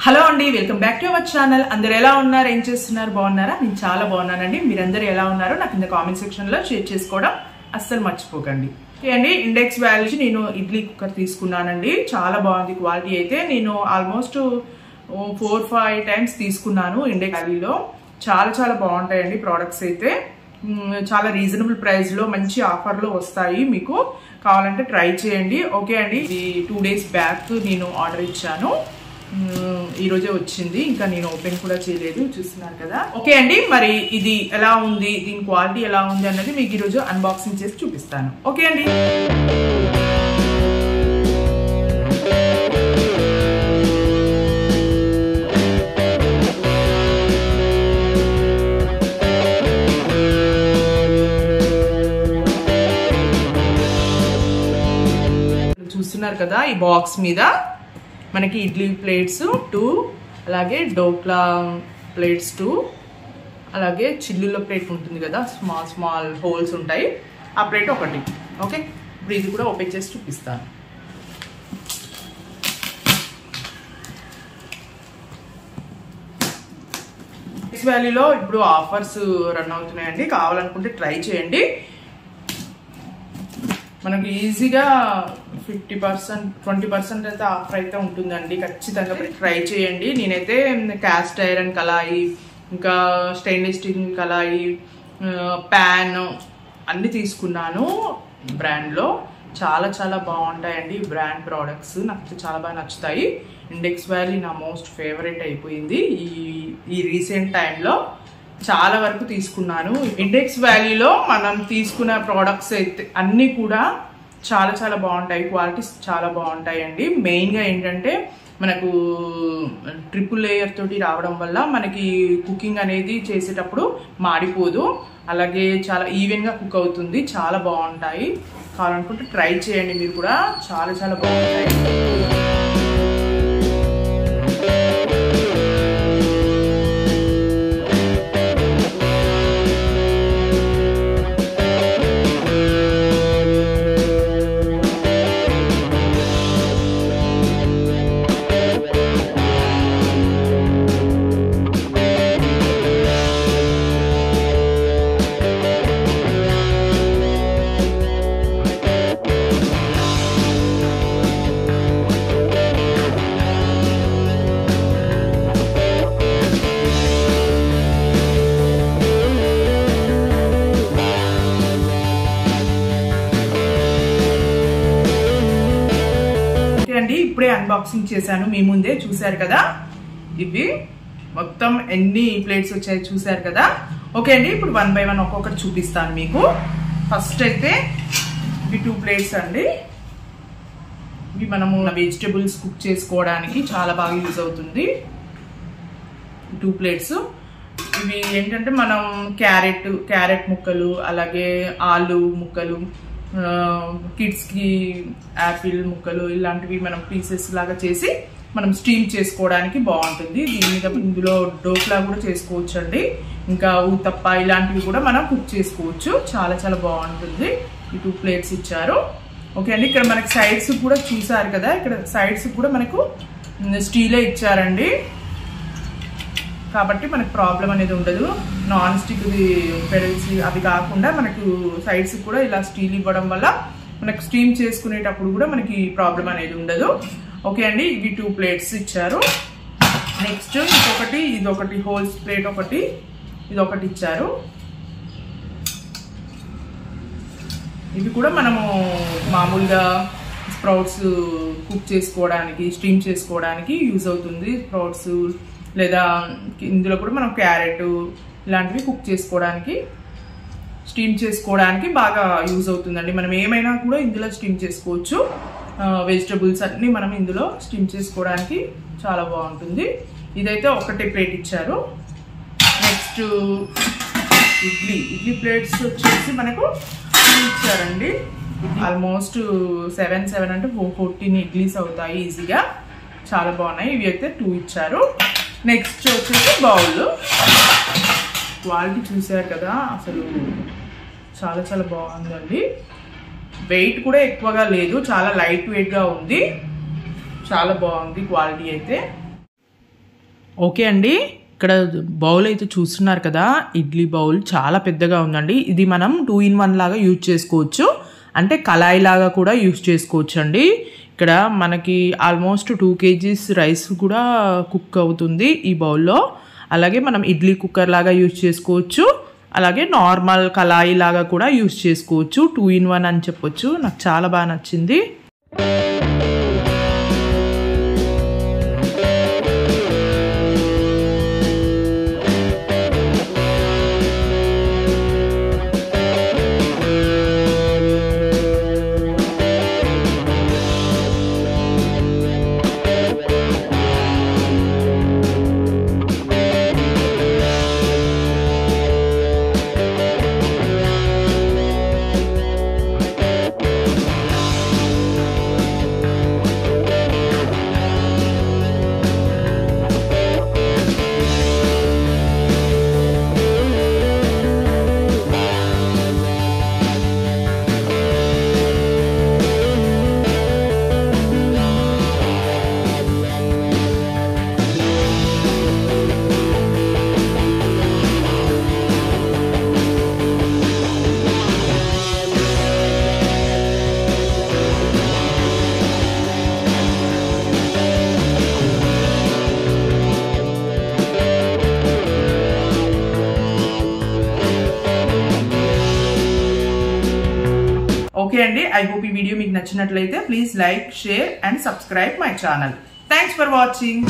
Hello అండి, welcome back to our channel. అందరు ఎలా ఉన్నారు, ఏం చేస్తున్నారు, బాగున్నారా? నేను చాలా బాగున్నానండి. మీరందరూ ఎలా ఉన్నారో నాకు కింద కామెంట్ సెక్షన్ లో షేర్ చేసుకోవడం అస్సలు మర్చిపోకండి. అండి, ఇండెక్స్ వాల్యూ నేను ఇడ్లీ కుక్కర్ తీసుకున్నానండి. చాలా బాగుంది క్వాలిటీ అయితే. నేను ఆల్మోస్ట్ 4-5 టైమ్స్ తీసుకున్నాను ఇండెక్స్ వాల్యూలో. చాలా బాగుంటాయండి ప్రోడక్ట్స్ అయితే. చాలా రీజనబుల్ ప్రైస్ లో మంచి ఆఫర్ లో వస్తాయి. మీకు కావాలంటే ట్రై చేయండి. ఓకే అండి, ఇది 2 days బ్యాక్ నేను ఆర్డర్ ఇచ్చాను. ఈ రోజే వచ్చింది, ఇంకా నేను ఓపెన్ కూడా చేయలేదు, చూస్తున్నారు కదా. ఓకే అండి, మరి ఇది ఎలా ఉంది, దీని క్వాలిటీ ఎలా ఉంది అన్నది మీకు ఈరోజు అన్బాక్సింగ్ చేసి చూపిస్తాను. ఓకే అండి. చూస్తున్నారు కదా, ఈ బాక్స్ మీద మనకి ఇడ్లీ ప్లేట్స్ 2, అలాగే డోక్లా ప్లేట్స్ 2, అలాగే చిల్లుల ప్లేట్ ఉంటుంది కదా, స్మాల్ హోల్స్ ఉంటాయి, ఆ ప్లేట్ 1. ఓకే, ఇప్పుడు ఇది కూడా ఓపెన్ చేసి చూపిస్తాను. ఇండెక్స్ వాల్యూలో ఇప్పుడు ఆఫర్స్ రన్ అవుతున్నాయండి, కావాలనుకుంటే ట్రై చేయండి. మనకి ఈజీగా 50%, 20% అయితే ఆఫర్ అయితే ఉంటుందండి. ఖచ్చితంగా ట్రై చేయండి. నేనైతే క్యాస్ట్ ఐరన్ కళాయి, ఇంకా స్టెయిన్లెస్ స్టీల్ కళాయి, ప్యాన్ అన్ని తీసుకున్నాను బ్రాండ్లో. చాలా బాగుంటాయండి బ్రాండ్ ప్రోడక్ట్స్, నాకు చాలా బాగా నచ్చుతాయి. ఇండెక్స్ వాల్యూ నా మోస్ట్ ఫేవరెట్ అయిపోయింది ఈ రీసెంట్ టైంలో. చాలా వరకు తీసుకున్నాను. ఇండెక్స్ వాల్యూలో మనం తీసుకున్న ప్రోడక్ట్స్ అయితే అన్నీ కూడా చాలా బాగుంటాయి, క్వాలిటీస్ చాలా బాగుంటాయండి. మెయిన్గా ఏంటంటే మనకు ట్రిపుల్ లేయర్ తోటి రావడం వల్ల మనకి కుకింగ్ అనేది చేసేటప్పుడు మాడిపోదు, అలాగే చాలా ఈవెన్గా కుక్ అవుతుంది. చాలా బాగుంటాయి, కావాలనుకుంటే ట్రై చేయండి మీరు కూడా. చాలా బాగుంటాయి. ఇప్పుడే అన్బాక్సింగ్ చేశాను, మీ ముందే చూసారు కదా. ఇవి మొత్తం ఎన్ని ప్లేట్స్ వచ్చాయి చూసారు కదా. ఓకే అండి, ఇప్పుడు 1 by 1 ఒక్కొక్కటి చూపిస్తాను మీకు. ఫస్ట్ అయితే ఇవి 2 ప్లేట్స్ అండి. ఇవి మనము వెజిటబుల్స్ కుక్ చేసుకోవడానికి చాలా బాగా యూజ్ అవుతుంది. 2 ప్లేట్స్. ఇవి ఏంటంటే మనం క్యారెట్ ముక్కలు, అలాగే ఆలు ముక్కలు, కిడ్స్ కి యాపిల్ ముక్కలు, ఇలాంటివి మనం పీసెస్ లాగా చేసి మనం స్టీమ్ చేసుకోవడానికి బాగుంటుంది. దీని మీద ఇందులో డోక్లా కూడా చేసుకోవచ్చు అండి, ఇంకా ఊతప్ప ఇలాంటివి కూడా మనం కుక్ చేసుకోవచ్చు. చాలా బాగుంటుంది. ఈ 2 ప్లేట్స్ ఇచ్చారు. ఓకే అండి, ఇక్కడ మనకి సైడ్స్ కూడా చూసారు కదా, ఇక్కడ సైడ్స్ కూడా మనకు స్టీలే ఇచ్చారండి, కాబట్టి మనకు ప్రాబ్లం అనేది ఉండదు. నాన్ స్టిక్ పెడల్స్ అవి కాకుండా మనకు సైడ్స్ కూడా ఇలా స్టీల్ ఇవ్వడం వల్ల మనకు స్టీమ్ చేసుకునేటప్పుడు కూడా మనకి ప్రాబ్లం అనేది ఉండదు. ఓకే అండి, ఇవి 2 ప్లేట్స్ ఇచ్చారు. నెక్స్ట్ ఇంకొకటి, ఇదొకటి హోల్స్ ప్లేట్ ఒకటి, ఇదొకటి ఇచ్చారు. ఇవి కూడా మనము మామూలుగా స్ప్రౌట్స్ కుక్ చేసుకోవడానికి, స్టీమ్ చేసుకోవడానికి యూజ్ అవుతుంది. స్ప్రౌట్స్ లేదా ఇందులో కూడా మనం క్యారెట్ ఇలాంటివి కుక్ చేసుకోవడానికి, స్టీమ్ చేసుకోవడానికి బాగా యూజ్ అవుతుందండి. మనం ఏమైనా కూడా ఇందులో స్టీమ్ చేసుకోవచ్చు. వెజిటబుల్స్ అన్ని మనం ఇందులో స్టీమ్ చేసుకోవడానికి చాలా బాగుంటుంది. ఇదైతే ఒకటే ప్లేట్ ఇచ్చారు. నెక్స్ట్ ఇడ్లీ ప్లేట్స్ వచ్చేసి మనకు ఇచ్చారండి. ఆల్మోస్ట్ 7 అంటే 14 ఇడ్లీస్ అవుతాయి ఈజీగా. చాలా బాగున్నాయి. ఇవి అయితే 2 ఇచ్చారు. నెక్స్ట్ వచ్చేసి బౌల్. క్వాలిటీ చూసారు కదా, అసలు చాలా బాగుందండి. వెయిట్ కూడా ఎక్కువగా లేదు, చాలా లైట్ వెయిట్ గా ఉంది. చాలా బాగుంది క్వాలిటీ అయితే. ఓకే అండి, ఇక్కడ బౌల్ అయితే చూస్తున్నారు కదా, ఇడ్లీ బౌల్ చాలా పెద్దగా ఉందండి. ఇది మనం 2-in-1 లాగా యూజ్ చేసుకోవచ్చు, అంటే కళాయి లాగా కూడా యూజ్ చేసుకోవచ్చు అండి. ఇక్కడ మనకి ఆల్మోస్ట్ 2 kgs రైస్ కూడా కుక్ అవుతుంది ఈ బౌల్లో. అలాగే మనం ఇడ్లీ కుక్కర్ లాగా యూజ్ చేసుకోవచ్చు, అలాగే నార్మల్ కళాయి లాగా కూడా యూజ్ చేసుకోవచ్చు. 2-in-1 అని చెప్పొచ్చు. నాకు చాలా బాగా నచ్చింది. ఓకే అండి, ఐ హోప్ ఈ వీడియో మీకు నచ్చినట్లయితే please like, share and subscribe my channel. Thanks for watching.